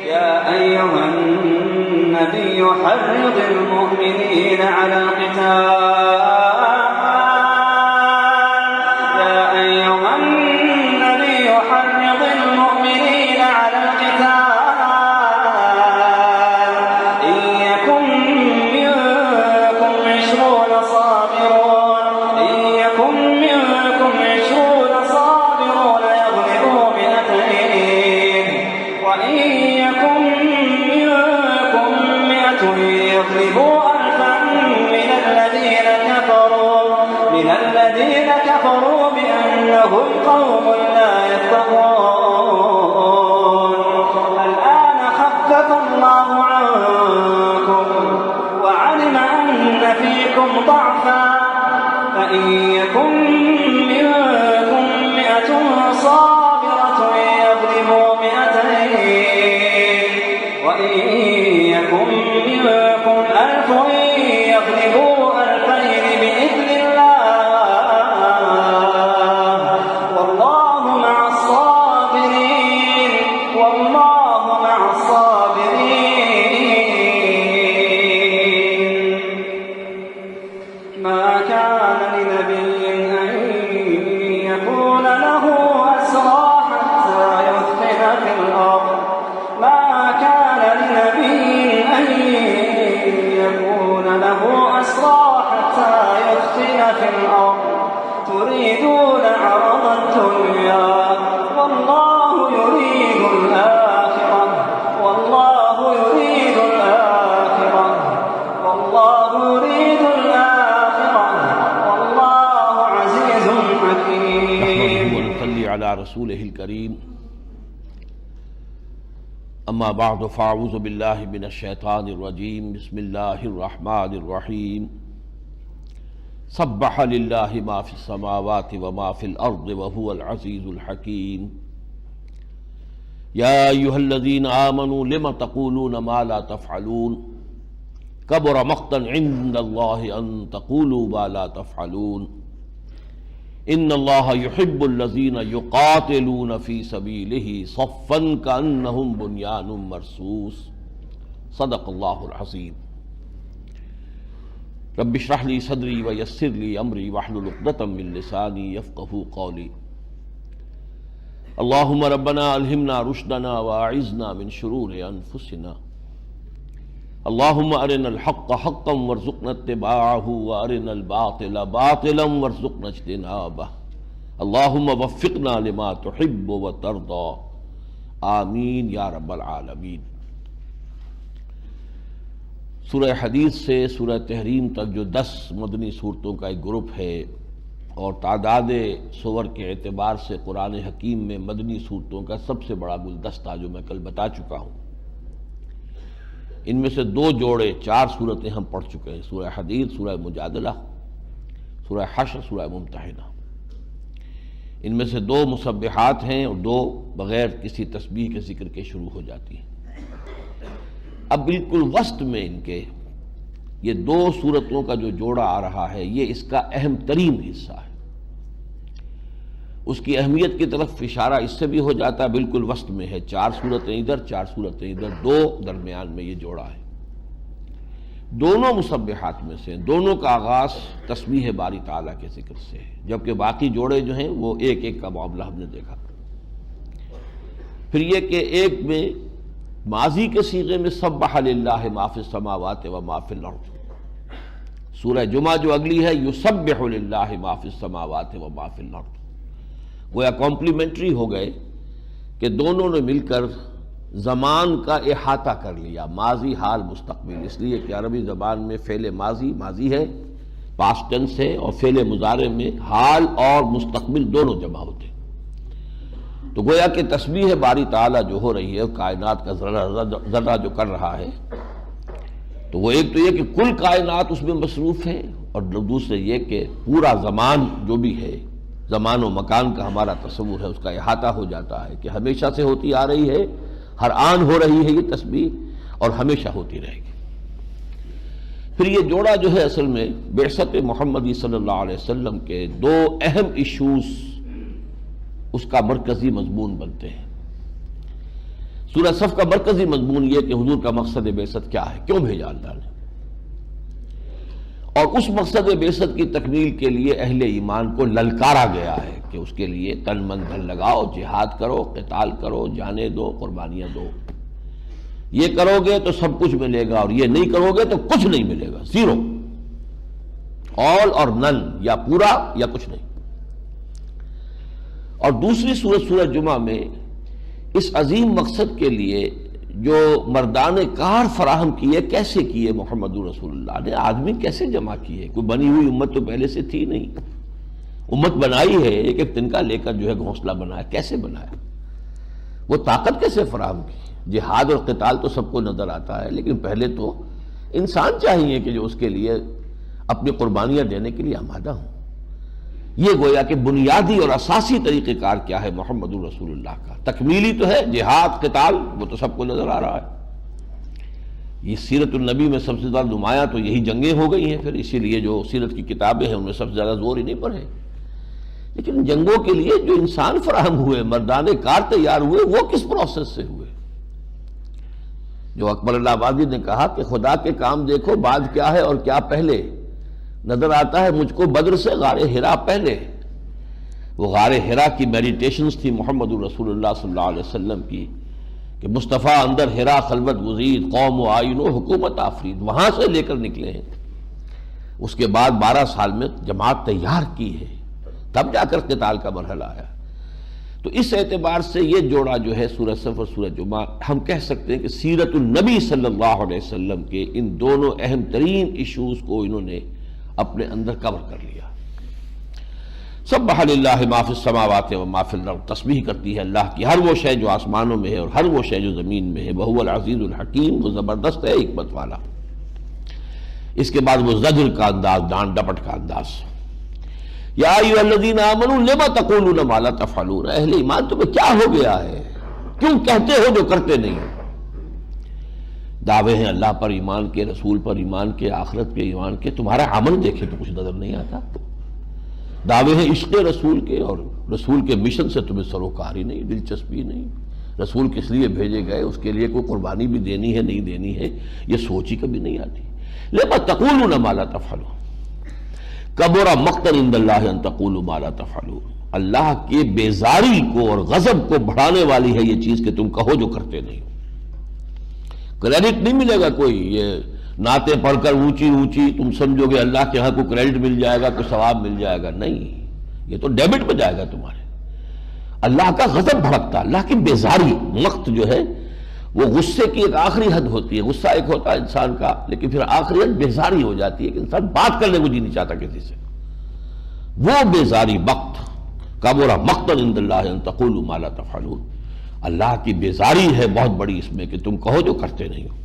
يا أيها النبي حرض المؤمنين على القتال قوم لا يتقون الآن خفف الله عنكم وعلم أن فيكم ضعفا فإن يكن منكم 100 صابرة يغلبوا 200 وإن يكن منكم 1000 يغلبوا 2000 بإذن الله تريدون عرض الدنيا والله يريد الآخرة والله يريد الآخرة والله يريد الآخرة والله عزيز حكيم. ونصلي على رسوله الكريم. أما بعد فأعوذ بالله من الشيطان الرجيم. بسم الله الرحمن الرحيم. سبح للہ ما فی السماوات وما فی الارض وهو العزیز الحکیم. یا ایہا الذین آمنوا لم تقولون ما لا تفعلون کبر مقتا عند اللہ ان تقولوا ما لا تفعلون ان اللہ یحب الذین یقاتلون فی سبیلہ صفا کأنہم بنیان مرصوص. صدق اللہ العظیم. رب اشرح لي صدري ويسر لي امري واحلل عقدة من لساني يفقهوا قولي. اللهم ربنا الهمنا رشدنا واعذنا من شرور انفسنا. اللهم ارنا الحق حقا وارزقنا اتباعه وارنا الباطل باطلا وارزقنا اجتنابه. اللهم وفقنا لما تحب وترضى. آمین یا رب العالمین. سورہ حدیث سے سورہ تحریم تک جو 10 مدنی صورتوں کا ایک گروپ ہے اور تعداد سور کے اعتبار سے قرآن حکیم میں مدنی صورتوں کا سب سے بڑا گلدستہ جو میں کل بتا چکا ہوں، ان میں سے 2 جوڑے 4 صورتیں ہم پڑھ چکے ہیں، سورہ حدید، سورہ مجادلہ، سورہ حشر، سورہ ممتحنہ. ان میں سے 2 مسبحات ہیں اور 2 بغیر کسی تسبیح کے ذکر کے شروع ہو جاتی ہیں. اب بالکل وسط میں ان کے یہ 2 صورتوں کا جو جوڑا آ رہا ہے، یہ اس کا اہم ترین حصہ ہے. اس کی اہمیت کی طرف اشارہ اس سے بھی ہو جاتا ہے، بالکل وسط میں ہے، 4 صورتیں ادھر 4 صورتیں ادھر، 2 درمیان میں یہ جوڑا ہے. دونوں مسبحات میں سے دونوں کا آغاز تسبیح باری تعالیٰ کے ذکر سے ہے، جبکہ باقی جوڑے جو ہیں وہ ایک ایک کا معاملہ ہم نے دیکھا. پھر یہ کہ ایک میں ماضی کے صیغے میں سبح للہ ما فی السماوات و ما فی الارض. سورہ جمعہ جو اگلی ہے یسبح للہ ما فی السماوات و ما فی الارض. گویا کمپلیمنٹری ہو گئے کہ دونوں نے مل کر زمان کا احاطہ کر لیا، ماضی حال مستقبل، اس لیے کہ عربی زبان میں فعل ماضی ماضی ہے، پاسٹ ٹینس ہے، اور فعل مضارع میں حال اور مستقبل دونوں جمع ہوتے ہیں. تو گویا کہ تسبیح باری تعالیٰ جو ہو رہی ہے، کائنات کا ذرہ جو کر رہا ہے، تو وہ ایک تو یہ کہ کل کائنات اس میں مصروف ہے، اور دوسرے یہ کہ پورا زمان جو بھی ہے، زمان و مکان کا ہمارا تصور ہے، اس کا احاطہ ہو جاتا ہے کہ ہمیشہ سے ہوتی آ رہی ہے، ہر آن ہو رہی ہے یہ تسبیح، اور ہمیشہ ہوتی رہے گی. پھر یہ جوڑا جو ہے اصل میں بعثت محمدی صلی اللہ علیہ وسلم کے 2 اہم ایشوز اس کا مرکزی مضمون بنتے ہیں. سورہ صف کا مرکزی مضمون یہ کہ حضور کا مقصد بعثت کیا ہے، کیوں بھیجا اللہ نے، اور اس مقصد بعثت کی تکمیل کے لیے اہل ایمان کو للکارا گیا ہے کہ اس کے لیے تن من دھن لگاؤ، جہاد کرو، قتال کرو، جانیں دو، قربانیاں دو۔ یہ کرو گے تو سب کچھ ملے گا، اور یہ نہیں کرو گے تو کچھ نہیں ملے گا، زیرو، آل اور نن، یا پورا یا کچھ نہیں۔ اور دوسری سورۃ سورہ جمعہ میں اس عظیم مقصد کے لیے جو مردان کار فراہم کیے، کیسے کیے محمد رسول اللہ نے، آدمی کیسے جمع کیے، کوئی بنی ہوئی امت تو پہلے سے تھی نہیں، امت بنائی ہے، ایک ایک تنکا لے کر جو ہے گھونسلہ بنایا، کیسے بنایا، وہ طاقت کیسے فراہم کی۔ جہاد اور قتال تو سب کو نظر آتا ہے، لیکن پہلے تو انسان چاہیے کہ جو اس کے لیے اپنی قربانیاں دینے کے لیے آمادہ ہوں۔ یہ گویا کہ بنیادی اور اساسی طریقہ کار کیا ہے محمد رسول اللہ کا، تکمیلی تو ہے جہاد قتال، وہ تو سب کو نظر آ رہا ہے۔ یہ سیرت النبی میں سب سے زیادہ نمایاں تو یہی جنگیں ہو گئی ہیں، پھر اسی لیے جو سیرت کی کتابیں ہیں ان میں سب سے زیادہ زور ہی نہیں پڑے، لیکن جنگوں کے لیے جو انسان فراہم ہوئے، مردان کار تیار ہوئے، وہ کس پروسیس سے ہوئے؟ جو اکبر اللہ آبادی نے کہا کہ خدا کے کام دیکھو بعد کیا ہے اور کیا پہلے، نظر آتا ہے مجھ کو بدر سے غار حرا پہلے۔ وہ غار حرا کی میڈیٹیشنز تھی محمد رسول اللہ صلی اللہ علیہ وسلم کی کہ مصطفیٰ اندر حرا خلوت گزید، قوم و آئین و حکومت آفرید، وہاں سے لے کر نکلے ہیں۔ اس کے بعد 12 سال میں جماعت تیار کی ہے، تب جا کر قتال کا مرحلہ آیا۔ تو اس اعتبار سے یہ جوڑا جو ہے سورہ صف اور سورہ جمعہ، ہم کہہ سکتے ہیں کہ سیرت النبی صلی اللہ علیہ وسلم کے ان دونوں اہم ترین ایشوز کو انہوں نے اپنے اندر کور کر لیا۔ سبح للہ ما فی السماوات و ما فی الارض، تسبیح کرتی ہے اللہ کی ہر وہ شے جو آسمانوں میں ہے اور ہر وہ شے جو زمین میں ہے، وہو العزیز الحکیم، وہ زبردست ہے، حکمت والا۔ اس کے بعد وہ زجر کا انداز، ڈانٹ ڈپٹ کا انداز، یا ایھا الذین آمنوا لم تقولون ما لا تفعلون، اہل ایمان تمہیں کیا ہو گیا ہے، کیوں کہتے ہو جو کرتے نہیں ہو؟ دعوے ہیں اللہ پر ایمان کے، رسول پر ایمان کے، آخرت کے ایمان کے، تمہارا عمل دیکھے تو کچھ نظر نہیں آتا۔ دعوے ہیں عشق رسول کے، اور رسول کے مشن سے تمہیں سروکار ہی نہیں، دلچسپی نہیں۔ رسول کس لیے بھیجے گئے، اس کے لیے کوئی قربانی بھی دینی ہے نہیں دینی ہے، یہ سوچ ہی کبھی نہیں آتی۔ لما تقولون ما لا تفعلون، کبر مقتا عند اللہ ان تقولوا ما لا تفعلون، اللہ کے بیزاری کو اور غضب کو بڑھانے والی ہے یہ چیز کہ تم کہو جو کرتے نہیں ہو۔ کریڈٹ نہیں ملے گا کوئی، یہ نعتیں پڑھ کر اونچی اونچی تم سمجھو گے اللہ کے ہاں کوئی کریڈٹ مل جائے گا، کوئی ثواب مل جائے گا، نہیں، یہ تو ڈیبٹ پہ جائے گا تمہارے۔ اللہ کا غضب بھڑکتا، اللہ کی بیزاری، مقت جو ہے وہ غصے کی ایک آخری حد ہوتی ہے، غصہ ایک ہوتا ہے انسان کا، لیکن پھر آخری حد بیزاری ہو جاتی ہے کہ انسان بات کرنے کو جی نہیں چاہتا کسی سے، وہ بیزاری مقت، کبر مقتا عند اللہ ان تقولوا ما لا تفعلون، اللہ کی بیزاری ہے بہت بڑی اس میں کہ تم کہو جو کرتے نہیں ہو۔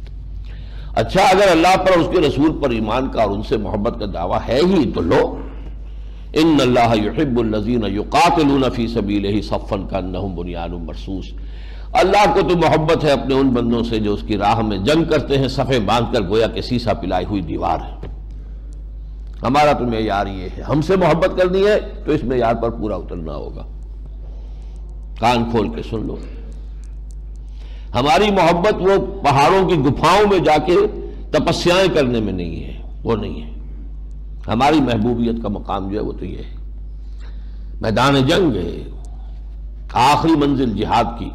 اچھا، اگر اللہ پر اور اس کے رسول پر ایمان کا اور ان سے محبت کا دعویٰ ہے ہی تو لو، ان اللہ یحب الذین یقاتلون فی سبیلہ صفا کانہم بنیان مرصوص، اللہ کو تو محبت ہے اپنے ان بندوں سے جو اس کی راہ میں جنگ کرتے ہیں صفیں باندھ کر، گویا کہ سیسا پلائی ہوئی دیوار ہے۔ ہمارا تو معیار یہ ہے، ہم سے محبت کرنی ہے تو اس معیار پر پورا اترنا ہوگا۔ کان کھول کے سن لو، ہماری محبت وہ پہاڑوں کی گپھاؤں میں جا کے تپسیائیں کرنے میں نہیں ہے، وہ نہیں ہے۔ ہماری محبوبیت کا مقام جو ہے وہ تو یہ ہے، میدان جنگ ہے، آخری منزل جہاد کی،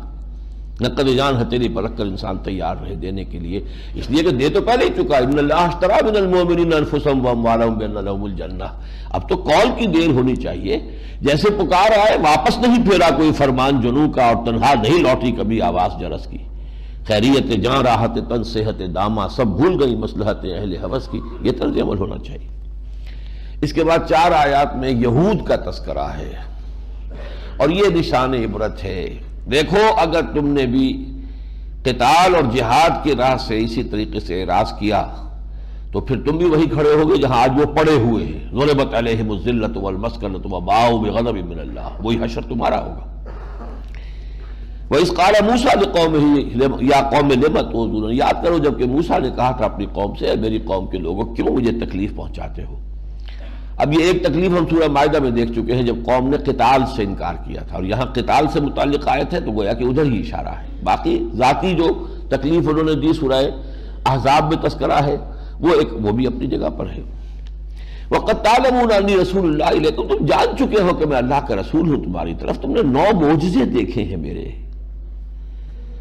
نقد جان ہتھیلی پر رکھ کر انسان تیار رہے دینے کے لیے، اس لیے کہ دے تو پہلے ہی چکا، ان اللہ اشتری من المؤمنین انفسهم واموالهم بان لهم الجنہ۔ اب تو کال کی دیر ہونی چاہیے، جیسے پکار آئے واپس نہیں پھیرا کوئی فرمان جنوں کا، اور تنہا نہیں لوٹی کبھی آواز جرس کی، خیریت جاں راحت تن صحت دامہ، سب بھول گئی مصلحت اہل ہوس کی، یہ طرز عمل ہونا چاہیے۔ اس کے بعد 4 آیات میں یہود کا تذکرہ ہے، اور یہ نشان عبرت ہے۔ دیکھو اگر تم نے بھی قتال اور جہاد کی راہ سے اسی طریقے سے اعراض کیا تو پھر تم بھی وہی کھڑے ہوگے جہاں آج وہ پڑے ہوئے ہیں، ضربت علیہم الذلۃ والمسکنۃ وباؤوا بغضب من اللہ، وہی حشر تمہارا ہوگا۔ وَإِذْ قَالَ مُوسَىٰ لِقَوْمِهِ يَا قَوْمِ لِمَ تُؤْذُونَنِي، یاد کرو جب کہ موسیٰ نے کہا تھا اپنی قوم سے، اے میری قوم کے لوگوں کیوں مجھے تکلیف پہنچاتے ہو۔ اب یہ ایک تکلیف ہم سورہ مائدہ میں دیکھ چکے ہیں جب قوم نے قتال سے انکار کیا تھا، اور یہاں قتال سے متعلق آیت ہے تو گویا کہ ادھر ہی اشارہ ہے۔ باقی ذاتی جو تکلیف انہوں نے دی سورہ احزاب میں تذکرہ ہے وہ بھی اپنی جگہ پر ہے۔ وَقَدْ تَعْلَمُونَ أَنِّي رَسُولُ اللَّهِ إِلَيْكُمْ، تم جان چکے ہو کہ میں اللہ کا رسول ہوں تمہاری طرف، تم نے 9 معجزے دیکھے ہیں میرے۔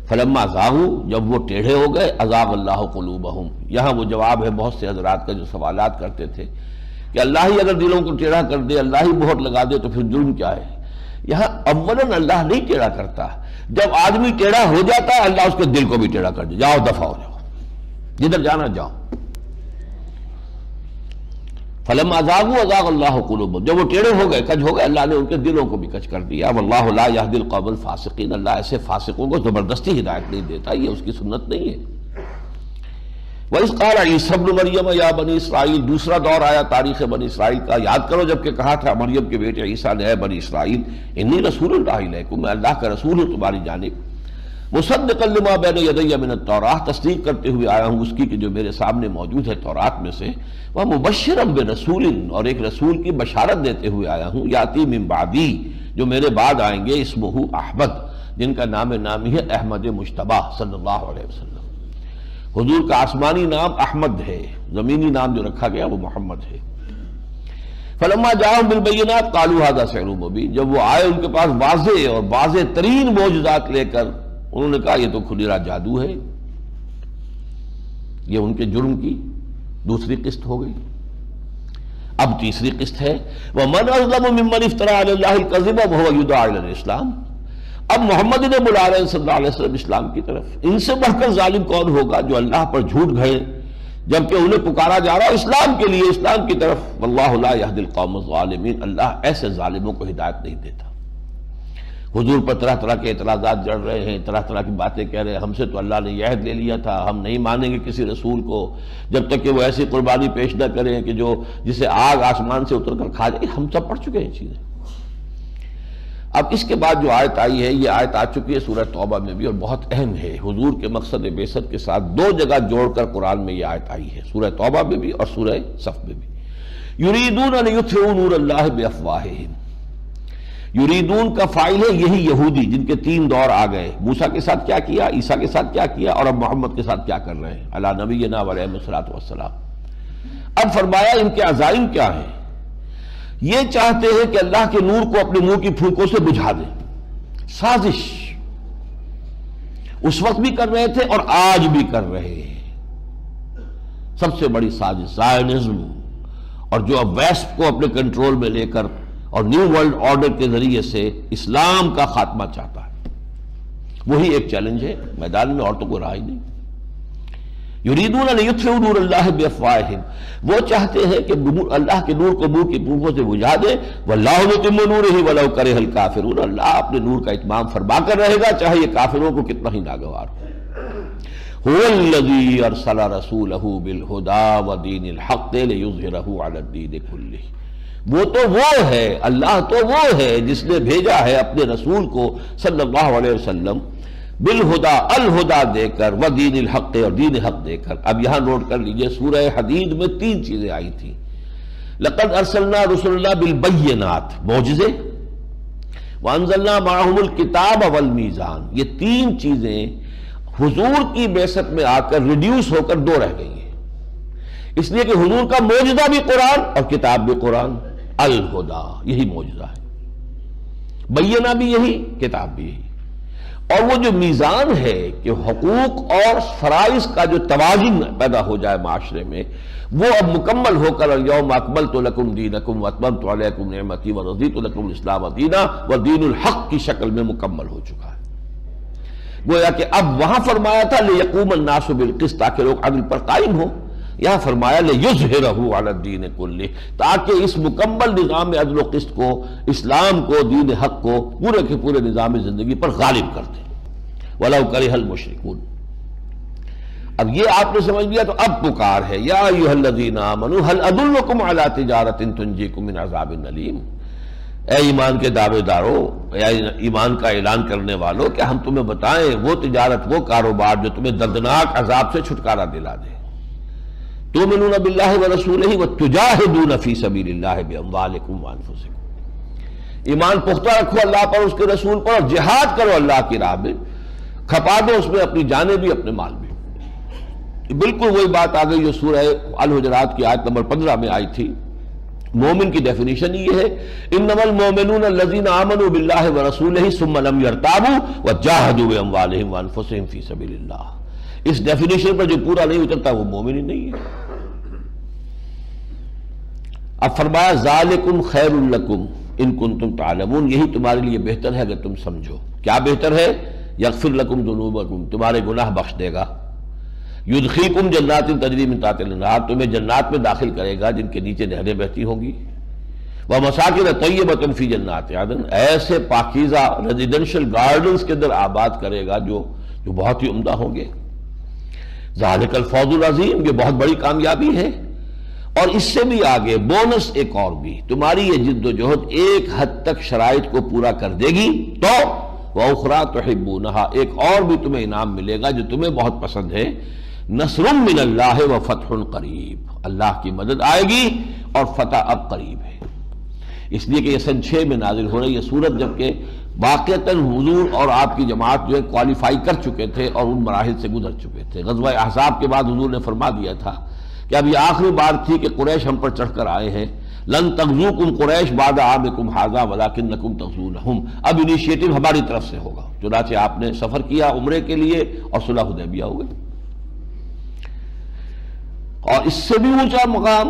فَلَمَّا زَاغُوا، جب وہ ٹیڑھے ہو گئے، أَزَاغَ اللَّهُ قُلُوبَهُمْ، یہاں وہ جواب ہے بہت سے حضرات کا جو سوالات کرتے تھے کہ اللہ ہی اگر دلوں کو ٹیڑھا کر دے، اللہ ہی مہر لگا دے تو پھر جرم کیا ہے؟ یہاں اولاً اللہ نہیں ٹیڑھا کرتا، جب آدمی ٹیڑھا ہو جاتا ہے اللہ اس کے دل کو بھی ٹیڑھا کر دے، جاؤ دفع ہو جاؤ، جدھر جانا جاؤ۔ فَلَمَّا زَاغُوا أَزَاغَ اللَّهُ قُلُوبَهُمْ، جب وہ ٹیڑھے ہو گئے، کج ہو گئے، اللہ نے ان کے دلوں کو بھی کج کر دیا۔ وَاللَّهُ لَا يَهْدِي الْقَوْمَ الْفَاسِقِينَ، اللہ ایسے فاسقوں کو زبردستی ہدایت نہیں دیتا، یہ اس کی سنت نہیں ہے۔ وَإِذْ قَالَ عِيسَىٰ ابْنُ مَرْيَمَ يَا بَنِي اسرائیل، دوسرا دور آیا تاریخ بنی اسرائیل کا، یاد کرو جب کہ کہا تھا مریم کے بیٹے عیسیٰ نے، اے بنی اسرائیل انی رسول اللہ الیکم، میں اللہ کا رسول ہوں تمہاری جانب، مصدقا لما بین یدی من التوراۃ، تصدیق کرتے ہوئے آیا ہوں اس کی کہ جو میرے سامنے موجود ہے تورات میں سے، ومبشرا برسول، اور ایک رسول کی بشارت دیتے ہوئے آیا ہوں، یاتی من بعدی، جو میرے بعد آئیں گے، اسمہ احمد، جن کا نامی ہے احمد مجتبیٰ صلی اللہ علیہ وسلم۔ حضور کا آسمانی نام احمد ہے، زمینی نام جو رکھا گیا وہ محمد ہے۔ فلما جاءہم بالبینات قالوا ھذا سحر مبین، جب وہ آئے ان کے پاس واضح اور واضح ترین معجزات لے کر، انہوں نے کہا یہ تو کھلیرا جادو ہے۔ یہ ان کے جرم کی دوسری قسط ہو گئی۔ اب تیسری قسط ہے وَمَنْ أَظْلَمُ مِمَّنِ افْتَرَىٰ عَلَى اللَّهِ الْكَذِبَ وَهُوَ يُدْعَىٰ إِلَى الْإِسْلَامِ، اب محمد انہیں بلا رہے ہیں صلی اللہ علیہ وسلم اسلام کی طرف، ان سے بڑھ کر ظالم کون ہوگا جو اللہ پر جھوٹ گھڑے جبکہ انہیں پکارا جا رہا ہے اسلام کے لیے، اسلام کی طرف۔ وَاللَّهُ لَا يَهْدِي الْقَوْمَ الظَّالِمِينَ، اللہ ایسے ظالموں کو ہدایت نہیں دیتا۔ حضور پر طرح طرح کے اعتراضات جڑ رہے ہیں، طرح طرح کی باتیں کہہ رہے ہیں، ہم سے تو اللہ نے یہ عہد لے لیا تھا، ہم نہیں مانیں گے کسی رسول کو جب تک کہ وہ ایسی قربانی پیش نہ کریں کہ جسے آگ آسمان سے اتر کر کھا جائے، ہم سب پڑھ چکے ہیں چیزیں۔ اب اس کے بعد جو آیت آئی ہے، یہ آیت آ چکی ہے سورہ توبہ میں بھی اور بہت اہم ہے، حضور کے مقصد بعثت کے ساتھ 2 جگہ جوڑ کر قرآن میں یہ آیت آئی ہے، سورہ توبہ میں بھی اور سورہ صف میں بھی۔ یریدون لیطفئوا نور اللہ بافواہہم، یریدون کا فاعل ہے یہی یہودی جن کے 3 دور آ گئے، موسیٰ کے ساتھ کیا کیا، عیسیٰ کے ساتھ کیا کیا، اور اب محمد کے ساتھ کیا کر رہے ہیں علی نبینا و علیہ الصلوۃ والسلام۔ اب فرمایا ان کے عزائم کیا ہیں، یہ چاہتے ہیں کہ اللہ کے نور کو اپنے منہ کی پھونکوں سے بجھا دیں، سازش اس وقت بھی کر رہے تھے اور آج بھی کر رہے ہیں، سب سے بڑی سازش زائنزم، اور جو اب ویسٹ کو اپنے کنٹرول میں لے کر اور نیو ورلڈ آرڈر کے ذریعے سے اسلام کا خاتمہ چاہتا ہے، وہی ایک چیلنج ہے میدان میں، اور تو کوئی راہ ہی نہیں۔ یریدون لیطفئوا نور اللہ بافواہہم، وہ چاہتے ہیں کہ اللہ کے نور کو منہ کی پھونکوں سے بجھا دے، واللہ متم نورہ ولو کرہ الکافرون، اللہ اپنے نور کا اتمام فرما کر رہے گا چاہے یہ کافروں کو کتنا ہی ناگوار ہو۔ هو الذی ارسل رسولہ بالہدی ودین الحق لیظہرہ علی الدین کلہ، وہ تو وہ ہے، اللہ تو وہ ہے جس نے بھیجا ہے اپنے رسول کو صلی اللہ علیہ وسلم بالہدا، الہدا دے کر، ودین الحق، اور دین حق دے کر۔ اب یہاں نوٹ کر لیجئے سورہ حدید میں 3 چیزیں آئی تھیں، لقد ارسلنا رسلنا بالبینات، معجزے، وانزلنا معہم الکتاب والمیزان، یہ 3 چیزیں حضور کی بعثت میں آ کر ریڈیوس ہو کر 2 رہ گئی ہیں، اس لیے کہ حضور کا معجزہ بھی قرآن اور کتاب بھی قرآن، الہدا یہی معجزہ ہے، بینہ بھی یہی، کتاب بھی یہی۔ اور وہ جو میزان ہے کہ حقوق اور فرائض کا جو توازن پیدا ہو جائے معاشرے میں، وہ اب مکمل ہو کر الیوم اکملت لکم دینکم واتممت علیکم نعمتی ورضیت لکم الاسلام دینا ودین الحق کی شکل میں مکمل ہو چکا ہے۔ گویا کہ اب وہاں فرمایا تھا لیقوم الناس بالقسط، تاکہ لوگ عدل پر قائم ہوں، یہاں فرمایا لیظہرہ علی الدین کلہ، تاکہ اس مکمل نظام عدل و قسط کو، اسلام کو، دین حق کو پورے کے پورے نظام زندگی پر غالب کر دیں، وَلَوْ كَرِهَ الْمُشْرِكُونَ۔ اب یہ آپ نے سمجھ لیا تو اب پکار ہے، یا ایھا الذین آمنوا هل ادلکم علی تجارۃ تنجیکم من عذاب الیم، اے ایمان کے دعوے دارو، اے ایمان کا اعلان کرنے والو، کہ ہم تمہیں بتائیں وہ تجارت، وہ کاروبار جو تمہیں دردناک عذاب سے چھٹکارا دلا دے۔ تؤمنون باللہ ورسولہ وتجاہدون فی سبیل اللہ باموالکم وانفسکم، ایمان پختہ رکھو اللہ پر، اس کے رسول پر، اور جہاد کرو اللہ کی راہ میں، کھپا دو اس میں اپنی جانیں بھی اپنے مال بھی۔ بالکل وہی بات آ گئی جو سورہ الحجرات کی آیت نمبر 15 میں آئی تھی۔ مومن کی ڈیفینیشن یہ ہے انما المؤمنون الذین آمنوا باللہ ورسولہ ثم لم یرتابوا وجاہدوا باموالہم وانفسہم فی سبیل اللہ۔ اس ڈیفینیشن پر جو پورا نہیں اترتا وہ مومن ہی نہیں ہے۔ اب فرمایا ذالکم خیر لکم ان کنتم تعلمون، یہی تمہارے لیے بہتر ہے اگر تم سمجھو۔ کیا بہتر ہے؟ یغفر لکم ذنوبکم، تمہارے گناہ بخش دے گا۔ یدخلکم جنات تجری من تحتها الانہار، تمہیں جنات میں داخل کرے گا جن کے نیچے نہریں بہتی ہوں گی۔ ومساکن طیبۃ فی جنات عدن، ایسے پاکیزہ ریزیڈینشل گارڈنز کے اندر آباد کرے گا جو بہت ہی عمدہ ہوں گے۔ ذالک الفوز العظیم، یہ بہت بڑی کامیابی ہے۔ اور اس سے بھی آگے بونس ایک اور بھی، تمہاری یہ جد و جہد ایک حد تک شرائط کو پورا کر دے گی تو وَأُخْرَىٰ تُحِبُّونَهَا، ایک اور بھی تمہیں انعام ملے گا جو تمہیں بہت پسند ہے، نصر من اللہ وفتح قریب، اللہ کی مدد آئے گی اور فتح اب قریب ہے۔ اس لیے کہ یہ سن 6 میں نازل ہو رہی ہے سورت، جبکہ واقعتاً حضور اور آپ کی جماعت جو ہے کوالیفائی کر چکے تھے اور ان مراحل سے گزر چکے تھے۔ غزوہ احزاب کے بعد حضور نے فرما دیا تھا کہ اب یہ آخری بار تھی کہ قریش ہم پر چڑھ کر آئے ہیں، لن تغزوکم قریش بعد عامکم ھذا ولکنکم تغزونہم، اب انیشیٹو ہماری طرف سے ہوگا۔ چنانچہ آپ نے سفر کیا عمرے کے لیے اور صلح حدیبیہ ہو گئی۔ اور اس سے بھی اونچا مقام،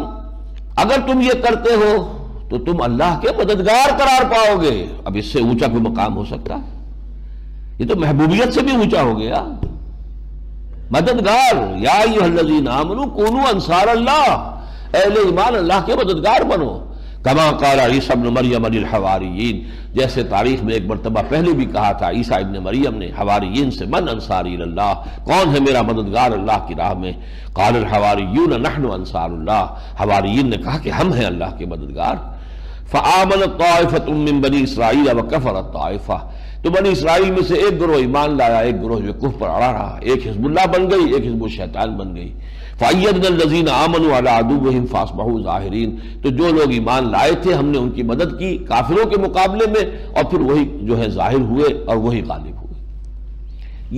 اگر تم یہ کرتے ہو تو تم اللہ کے مددگار قرار پاؤ گے۔ اب اس سے اونچا کوئی مقام ہو سکتا ہے؟ یہ تو محبوبیت سے بھی اونچا ہو گیا، مددگار۔ یا ایھا الذین آمنوا کونوا انصار اللہ، اہل ایمان اللہ کے مددگار بنو۔ کما قال عیسی ابن مریم للحواریین، جیسے تاریخ میں ایک مرتبہ پہلے بھی کہا تھا عیسیٰ ابن مریم نے حواریین سے، من انصاری اللہ، کون ہے میرا مددگار اللہ کی راہ میں؟ قال الحواریون نحن انصار اللہ، حواریین نے کہا کہ ہم ہیں اللہ کے مددگار۔ فآمنت طائفۃ من بنی اسرائیل وکفرت طائفہ، تو بنی اسرائیل میں سے ایک گروہ ایمان لایا، ایک گروہ جو کفر پر اڑا رہا، ایک حزب اللہ بن گئی، ایک حزب الشیطان بن گئی۔ فأیدنا الذین آمنوا علی عدوہم فاصبحوا ظاہرین، تو جو لوگ ایمان لائے تھے ہم نے ان کی مدد کی کافروں کے مقابلے میں، اور پھر وہی جو ہے ظاہر ہوئے اور وہی غالب ہوئے۔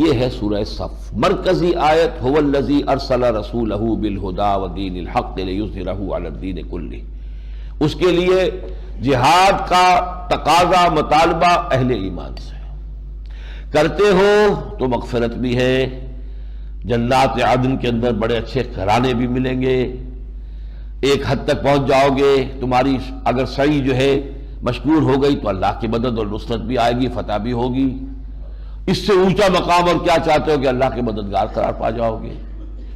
یہ ہے سورہ صف، مرکزی آیت هو الذی ارسل رسولہ بالہدی ودین الحق لیظہرہ علی الدین کلہ۔ اس کے لیے جہاد کا تقاضا مطالبہ اہل ایمان سے کرتے ہو تو مغفرت بھی ہے، جنات عدن کے اندر بڑے اچھے گھرانے بھی ملیں گے، ایک حد تک پہنچ جاؤ گے، تمہاری اگر سعی جو ہے مشکور ہو گئی تو اللہ کی مدد اور نصرت بھی آئے گی، فتح بھی ہوگی۔ اس سے اونچا مقام اور کیا چاہتے ہو کہ اللہ کے مددگار قرار پا جاؤ گے؟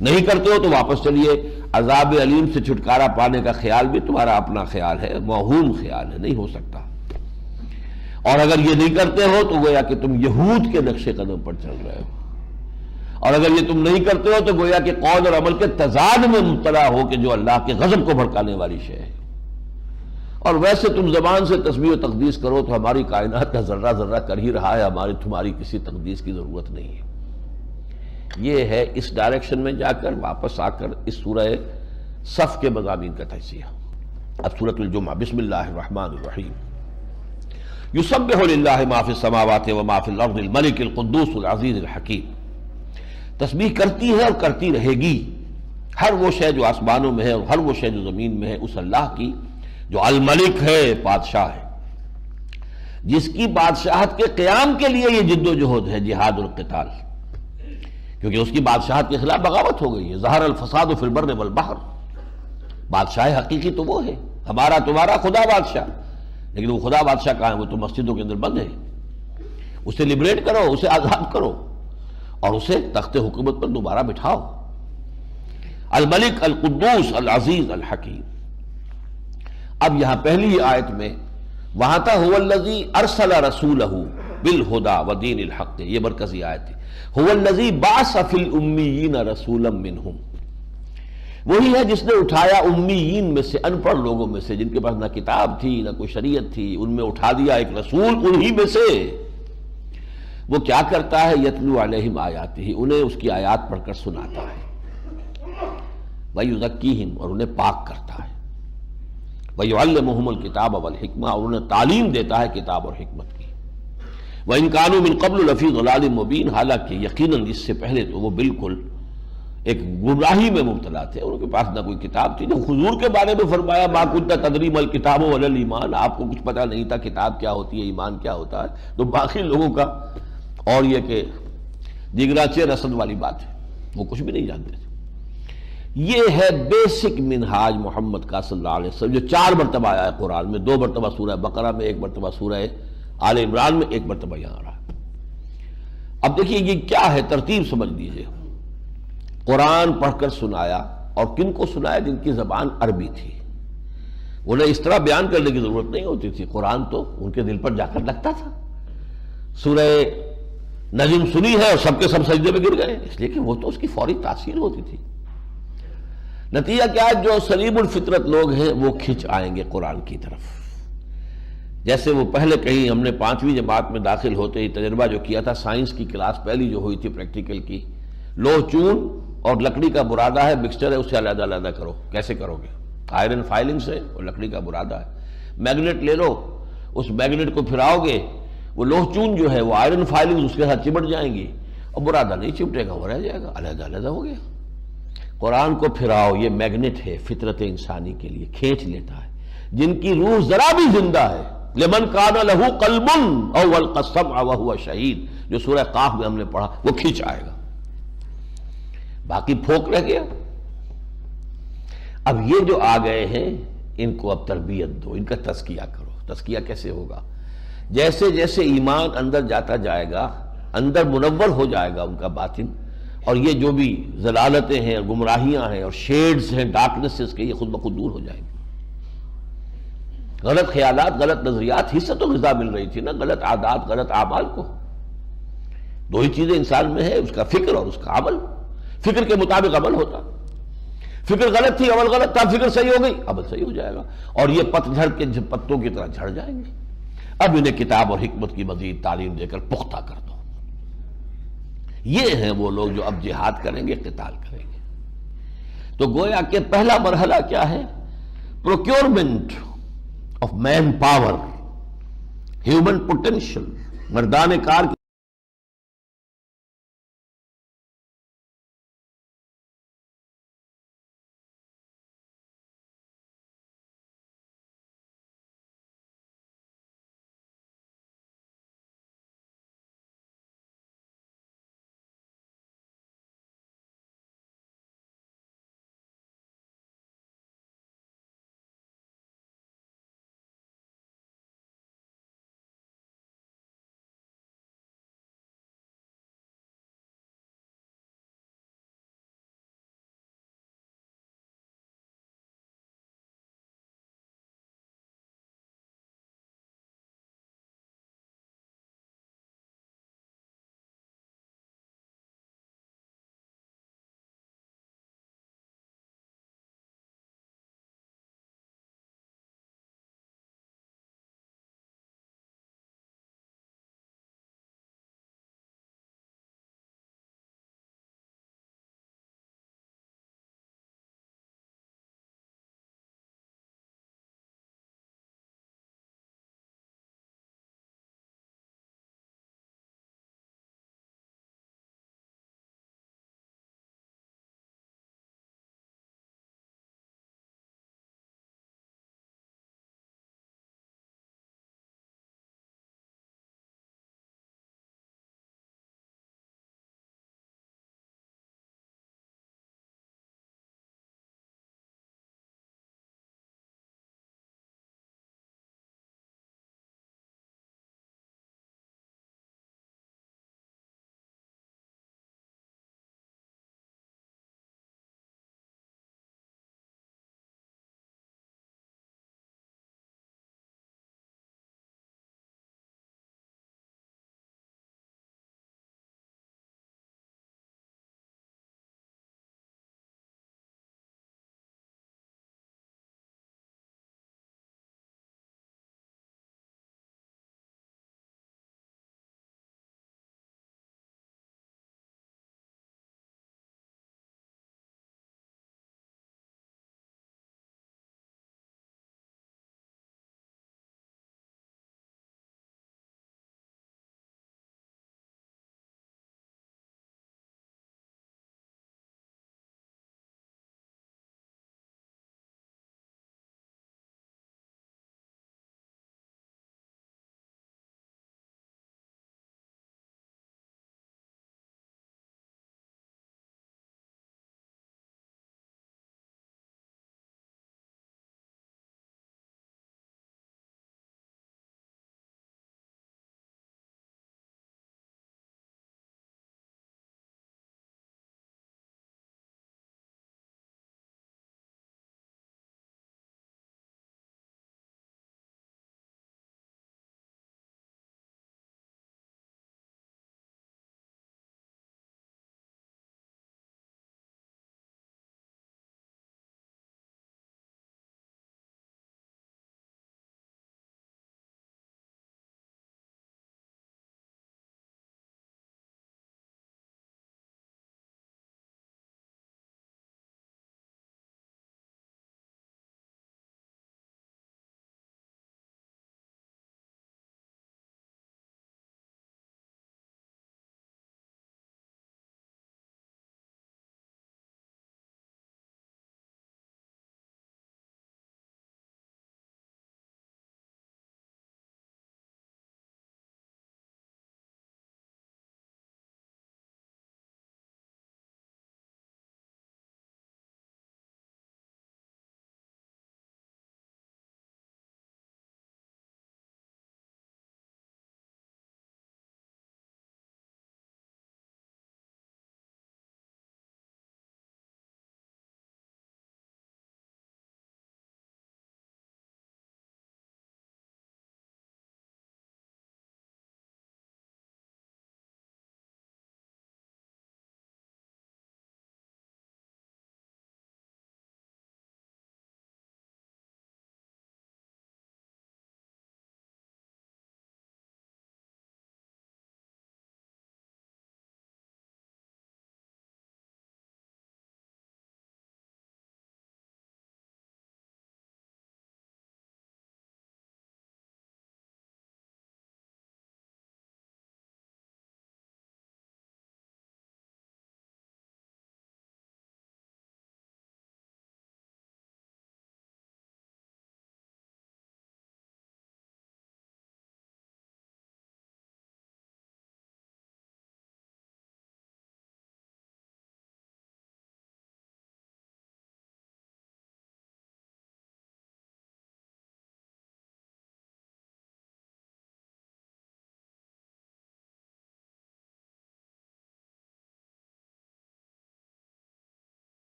نہیں کرتے ہو تو واپس چلیے، عذاب علیم سے چھٹکارا پانے کا خیال بھی تمہارا اپنا خیال ہے، موہوم خیال ہے، نہیں ہو سکتا۔ اور اگر یہ نہیں کرتے ہو تو گویا کہ تم یہود کے نقش قدم پر چل رہے ہو، اور اگر یہ تم نہیں کرتے ہو تو گویا کہ قول اور عمل کے تضاد میں مبتلا ہو کہ جو اللہ کے غضب کو بھڑکانے والی شے ہے۔ اور ویسے تم زبان سے تسبیح و تقدیس کرو تو ہماری کائنات کا ذرہ ذرہ کر ہی رہا ہے، ہماری تمہاری کسی تقدیس کی ضرورت نہیں ہے۔ یہ ہے اس ڈائریکشن میں جا کر واپس آ کر اس سورہ صف کے مضامین کا تجزیہ۔ اب سورۃ الجمعہ، بسم اللہ الرحمن الرحیم۔ یسبح للہ ما فی السماوات وما فی الارض الملک القدوس العزیز الحکیم، تسبیح کرتی ہے اور کرتی رہے گی ہر وہ شے جو آسمانوں میں ہے اور ہر وہ شے جو زمین میں ہے اس اللہ کی جو الملک ہے، بادشاہ ہے، جس کی بادشاہت کے قیام کے لیے یہ جد و جہد ہے، جہاد القتال، کیونکہ اس کی بادشاہت کے خلاف بغاوت ہو گئی ہے۔ ظہر الفساد فی البر والبحر، بادشاہ حقیقی تو وہ ہے، ہمارا تمہارا خدا بادشاہ، لیکن وہ خدا بادشاہ کہاں ہے؟ وہ تو مسجدوں کے اندر بند ہے۔ اسے لبریٹ کرو، اسے آزاد کرو اور اسے تخت حکومت پر دوبارہ بٹھاؤ۔ الملک القدوس العزیز الحکیم۔ اب یہاں پہلی آیت میں وہاں تھا هو الذی ارسل رسولہ بالہدی ودین الحق، یہ مرکزی آیت تھی۔ هو الذی بعث فی الامیین رسولا منہم، وہی ہے جس نے اٹھایا امیین میں سے، ان پڑھ لوگوں میں سے، جن کے پاس نہ کتاب تھی نہ کوئی شریعت تھی، ان میں اٹھا دیا ایک رسول انہی میں سے۔ وہ کیا کرتا ہے؟ یتلو علیہم آیاتہ، انہیں اس کی آیات پڑھ کر سناتا ہے۔ وَيُزَكِّيهِمْ اور انہیں پاک کرتا ہے، وَيُعَلِّمُهُمُ الْكِتَابَ وَالْحِکْمَةَ اور انہیں تعلیم دیتا ہے کتاب اور حکمت کی، وَإِنْ كَانُوا مِنْ قَبْلُ لَفِي ضَلَالٍ مُبِينٍ حالانکہ یقیناً اس سے پہلے تو وہ بالکل ایک گمراہی میں مبتلا تھے، ان کے پاس نہ کوئی کتاب تھی۔ جب حضور کے بارے میں فرمایا مَا كُنْتَ تَدْرِي مَا الْكِتَابُ وَلَا الْإِيمَانُ، آپ کو کچھ پتہ نہیں تھا کتاب کیا ہوتی ہے، ایمان کیا ہوتا ہے، تو باقی لوگوں کا اور یہ کہ دیگراچے رسد والی بات ہے، وہ کچھ بھی نہیں جانتے تھے۔ یہ ہے بیسک منہاج محمد کا صلی اللہ علیہ وسلم، جو 4 مرتبہ آیا ہے قرآن میں، 2 مرتبہ سورہ بقرہ میں، 1 مرتبہ سورہ آل عمران میں، 1 مرتبہ یہاں آ رہا ہے۔ اب دیکھیے یہ کیا ہے، ترتیب سمجھ لیجیے۔ قرآن پڑھ کر سنایا، اور کن کو سنایا؟ جن کی زبان عربی تھی، انہیں اس طرح بیان کرنے کی ضرورت نہیں ہوتی تھی، قرآن تو ان کے دل پر جا کر لگتا تھا۔ سورہ نجم سنی ہے اور سب کے سب سجدے میں گر گئے، اس لیے کہ وہ تو اس کی فوری تاثیر ہوتی تھی۔ نتیجہ کیا ہے؟ جو سلیم الفطرت لوگ ہیں وہ کھنچ آئیں گے قرآن کی طرف۔ جیسے وہ پہلے کہیں ہم نے 5ویں جماعت میں داخل ہوتے ہی تجربہ جو کیا تھا، سائنس کی کلاس پہلی جو ہوئی تھی پریکٹیکل کی، لوہ چون اور لکڑی کا برادہ ہے، مکسچر ہے، اسے علیحدہ علیحدہ کرو، کیسے کرو گے؟ آئرن فائلنگ سے، اور لکڑی کا برادہ ہے۔ میگنیٹ لے لو، اس میگنیٹ کو پھراؤ گے، وہ لوہ چون جو ہے وہ آئرن فائلنگ اس کے ساتھ چمٹ جائیں گی، اور برادہ نہیں چمٹے گا، وہ رہ جائے گا، علیحدہ علیحدہ ہو گیا۔ قرآن کو پھراؤ، یہ میگنیٹ ہے فطرت انسانی کے لیے، کھینچ لیتا ہے۔ جن کی روح ذرا بھی زندہ ہے، لمن کان لہ قلب او القى السمع وهو شہید، جو سورہ قاف میں ہم نے پڑھا، وہ کھینچ آئے گا، باقی پھونک رہ گیا۔ اب یہ جو آ گئے ہیں، ان کو اب تربیت دو، ان کا تزکیہ کرو۔ تزکیہ کیسے ہوگا؟ جیسے جیسے ایمان اندر جاتا جائے گا، اندر منور ہو جائے گا ان کا باطن، اور یہ جو بھی ضلالتیں ہیں، گمراہیاں ہیں اور شیڈز ہیں، ڈارکنسز کے، یہ خود بخود دور ہو جائیں گے۔ غلط خیالات، غلط نظریات ہی سے تو غذا مل رہی تھی نا، غلط عادات، غلط اعمال کو۔ 2 ہی چیزیں انسان میں ہے، اس کا فکر اور اس کا عمل۔ فکر کے مطابق عمل ہوتا، فکر غلط تھی، عمل غلط تھا، فکر صحیح ہو گئی، عمل صحیح ہو جائے گا، اور یہ پت جھڑ کے پتوں کی طرح جھڑ جائیں گے۔ اب انہیں کتاب اور حکمت کی مزید تعلیم دے کر پختہ کر دو۔ یہ ہیں وہ لوگ جو اب جہاد کریں گے، قتال کریں گے۔ تو گویا کہ پہلا مرحلہ کیا ہے؟ Procurement of manpower, human potential, مردان کار